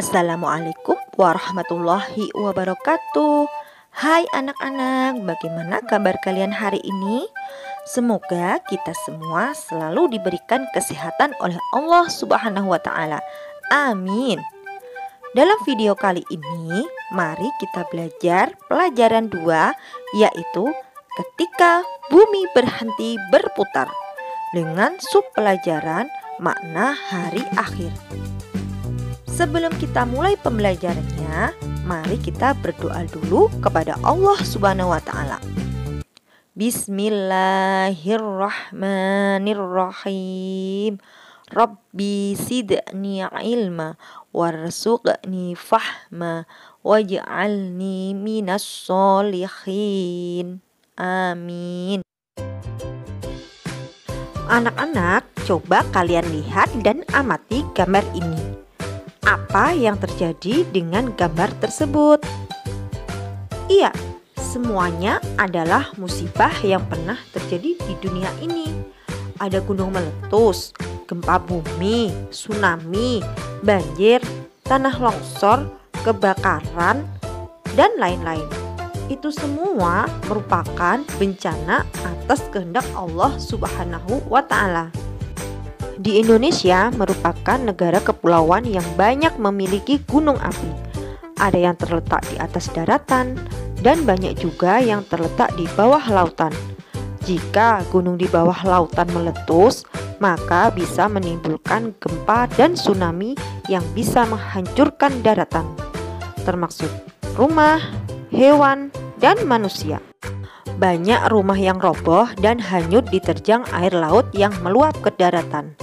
Assalamualaikum warahmatullahi wabarakatuh. Hai anak-anak, bagaimana kabar kalian hari ini? Semoga kita semua selalu diberikan kesehatan oleh Allah Subhanahu wa Ta'ala. Amin. Dalam video kali ini, mari kita belajar pelajaran 2, yaitu ketika bumi berhenti berputar, dengan sub pelajaran makna hari akhir. Sebelum kita mulai pembelajarannya, mari kita berdoa dulu kepada Allah Subhanahu wa Ta'ala. Bismillahirrahmanirrahim. Rabbi sidni ilma warzuqni fahma waj'alni minas sholihin. Amin. Anak-anak, coba kalian lihat dan amati gambar ini. Apa yang terjadi dengan gambar tersebut? Iya, semuanya adalah musibah yang pernah terjadi di dunia ini. Ada gunung meletus, gempa bumi, tsunami, banjir, tanah longsor, kebakaran, dan lain-lain. Itu semua merupakan bencana atas kehendak Allah Subhanahu wa Ta'ala. Di Indonesia merupakan negara kepulauan yang banyak memiliki gunung api. Ada yang terletak di atas daratan dan banyak juga yang terletak di bawah lautan. Jika gunung di bawah lautan meletus, maka bisa menimbulkan gempa dan tsunami yang bisa menghancurkan daratan, termasuk rumah, hewan, dan manusia. Banyak rumah yang roboh dan hanyut diterjang air laut yang meluap ke daratan.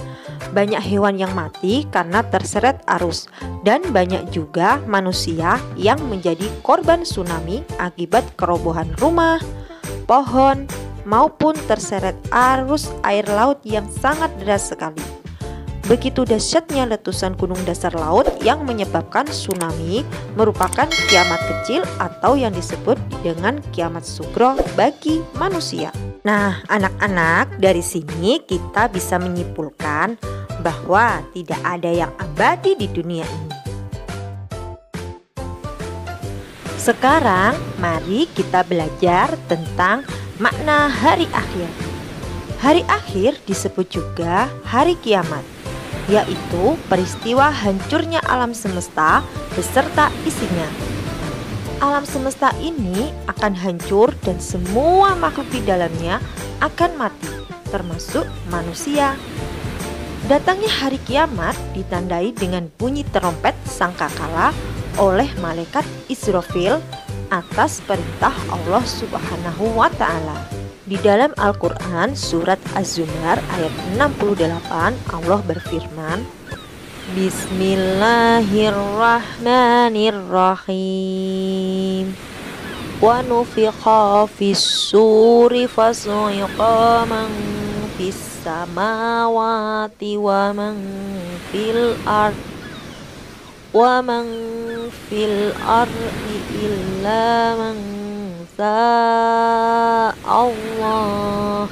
Banyak hewan yang mati karena terseret arus, dan banyak juga manusia yang menjadi korban tsunami akibat kerobohan rumah, pohon, maupun terseret arus air laut yang sangat deras sekali. Begitu dahsyatnya letusan gunung dasar laut yang menyebabkan tsunami merupakan kiamat kecil atau yang disebut dengan kiamat sugro bagi manusia. Nah, anak-anak, dari sini kita bisa menyimpulkan bahwa tidak ada yang abadi di dunia ini. Sekarang, mari kita belajar tentang makna hari akhir. Hari akhir disebut juga hari kiamat, yaitu peristiwa hancurnya alam semesta beserta isinya. Alam semesta ini akan hancur dan semua makhluk di dalamnya akan mati, termasuk manusia. Datangnya hari kiamat ditandai dengan bunyi terompet sangkakala oleh malaikat Israfil atas perintah Allah Subhanahu wa Ta'ala. Di dalam Al-Quran surat Az-Zumar ayat 68, Allah berfirman, Bismillahirrahmanirrahim. Wa nufikha fis-suri fasu'iqa man fis samawati wa man fil ardi illa man Allah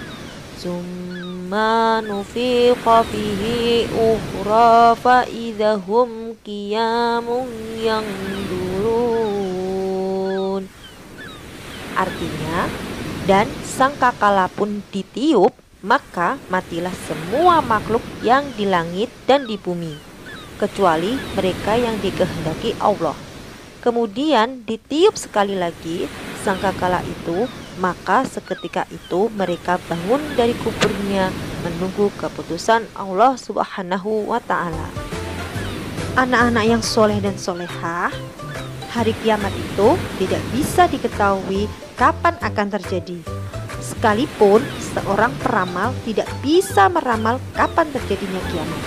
summa nufiqa fihi ukhra fa idahum qiyamun yanzurun. Artinya, dan sangkakala pun ditiup, maka matilah semua makhluk yang di langit dan di bumi, kecuali mereka yang dikehendaki Allah. Kemudian ditiup sekali lagi sangkakala itu, maka seketika itu mereka bangun dari kuburnya menunggu keputusan Allah Subhanahu wa Ta'ala. Anak-anak yang soleh dan solehah, hari kiamat itu tidak bisa diketahui kapan akan terjadi. Sekalipun seorang peramal tidak bisa meramal kapan terjadinya kiamat.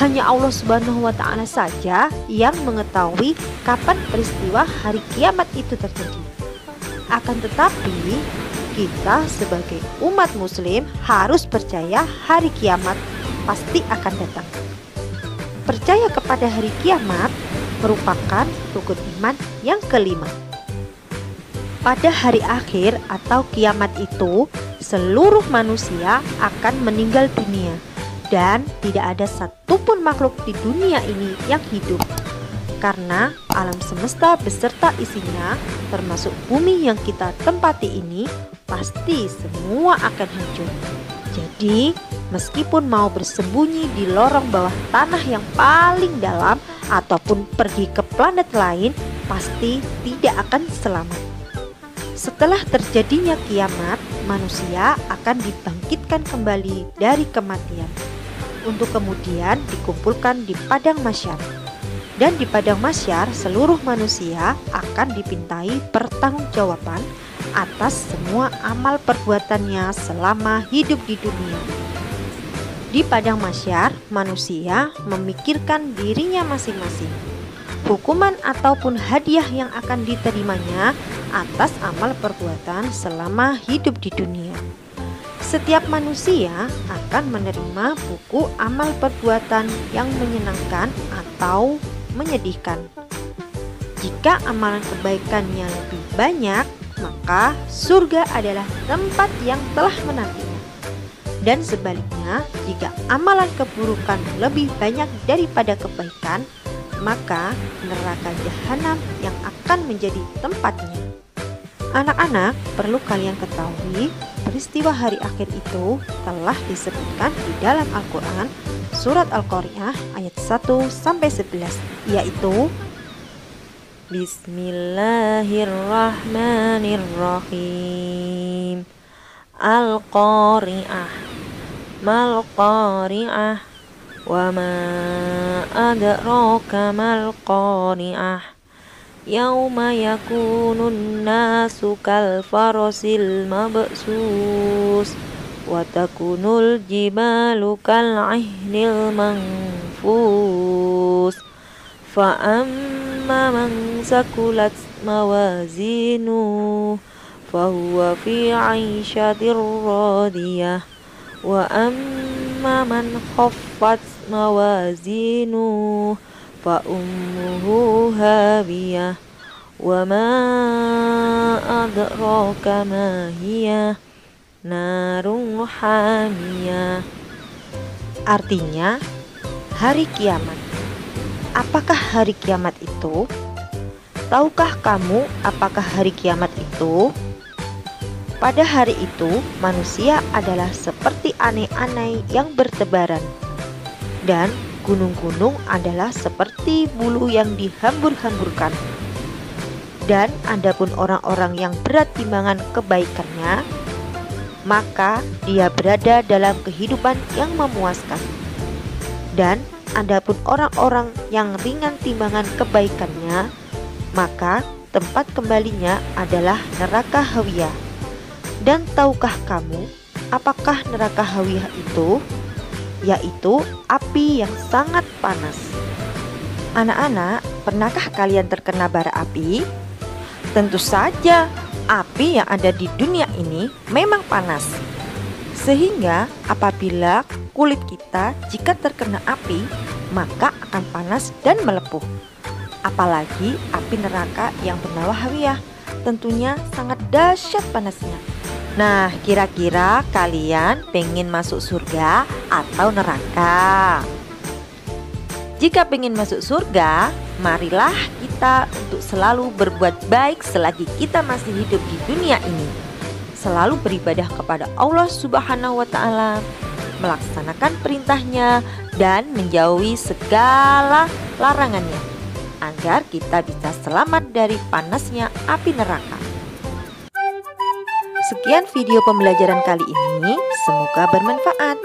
Hanya Allah Subhanahu wa Ta'ala saja yang mengetahui kapan peristiwa hari kiamat itu terjadi. Akan tetapi, kita sebagai umat muslim harus percaya hari kiamat pasti akan datang. Percaya kepada hari kiamat merupakan rukun iman yang kelima. Pada hari akhir atau kiamat itu, seluruh manusia akan meninggal dunia dan tidak ada satupun makhluk di dunia ini yang hidup. Karena alam semesta beserta isinya, termasuk bumi yang kita tempati ini, pasti semua akan hancur. Jadi, meskipun mau bersembunyi di lorong bawah tanah yang paling dalam ataupun pergi ke planet lain, pasti tidak akan selamat. Setelah terjadinya kiamat, manusia akan dibangkitkan kembali dari kematian untuk kemudian dikumpulkan di padang mahsyar. Dan di padang mahsyar, seluruh manusia akan dipintai pertanggungjawaban atas semua amal perbuatannya selama hidup di dunia. Di padang mahsyar, manusia memikirkan dirinya masing-masing, hukuman ataupun hadiah yang akan diterimanya atas amal perbuatan selama hidup di dunia. Setiap manusia akan menerima buku amal perbuatan yang menyenangkan atau menyedihkan. Jika amalan kebaikannya lebih banyak, maka surga adalah tempat yang telah menantinya. Dan sebaliknya, jika amalan keburukan lebih banyak daripada kebaikan, maka neraka jahanam yang akan menjadi tempatnya. Anak-anak, perlu kalian ketahui, peristiwa hari akhir itu telah disebutkan di dalam Al-Quran, surat Al-Qari'ah ayat 1-11, yaitu Bismillahirrahmanirrahim. Al-Qari'ah, mal-Qari'ah, wa ma adraka mal-Qari'ah. Yauma yakunun nasu kal farasil mabsus wa takunul jibalu kal ihnil manfus fa amma man sakulat mawazinu fa huwa fi 'aishatir radiyah wa amma man khaffat mawazinu fa ummuhu hawiyah wa ma adraka ma hiya narun hamiyah. Artinya, hari kiamat. Apakah hari kiamat itu? Tahukah kamu apakah hari kiamat itu? Pada hari itu, manusia adalah seperti aneh-aneh yang bertebaran, dan gunung-gunung adalah seperti bulu yang dihambur-hamburkan. Dan adapun orang-orang yang berat timbangan kebaikannya, maka dia berada dalam kehidupan yang memuaskan. Dan adapun orang-orang yang ringan timbangan kebaikannya, maka tempat kembalinya adalah neraka hawiyah. Dan tahukah kamu apakah neraka hawiyah itu? Yaitu api yang sangat panas. Anak-anak, pernahkah kalian terkena bara api? Tentu saja, api yang ada di dunia ini memang panas. Sehingga apabila kulit kita jika terkena api, maka akan panas dan melepuh. Apalagi api neraka yang bernama hawiyah, tentunya sangat dahsyat panasnya. Nah, kira-kira kalian pengen masuk surga atau neraka? Jika pengen masuk surga, marilah kita untuk selalu berbuat baik selagi kita masih hidup di dunia ini. Selalu beribadah kepada Allah Subhanahu wa Ta'ala, melaksanakan perintahnya, dan menjauhi segala larangannya, agar kita bisa selamat dari panasnya api neraka. Sekian video pembelajaran kali ini, semoga bermanfaat.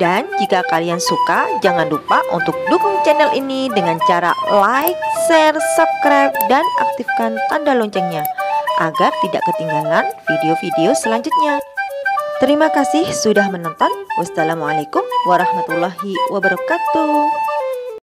Dan jika kalian suka, jangan lupa untuk dukung channel ini dengan cara like, share, subscribe, dan aktifkan tanda loncengnya agar tidak ketinggalan video-video selanjutnya. Terima kasih sudah menonton. Wassalamualaikum warahmatullahi wabarakatuh.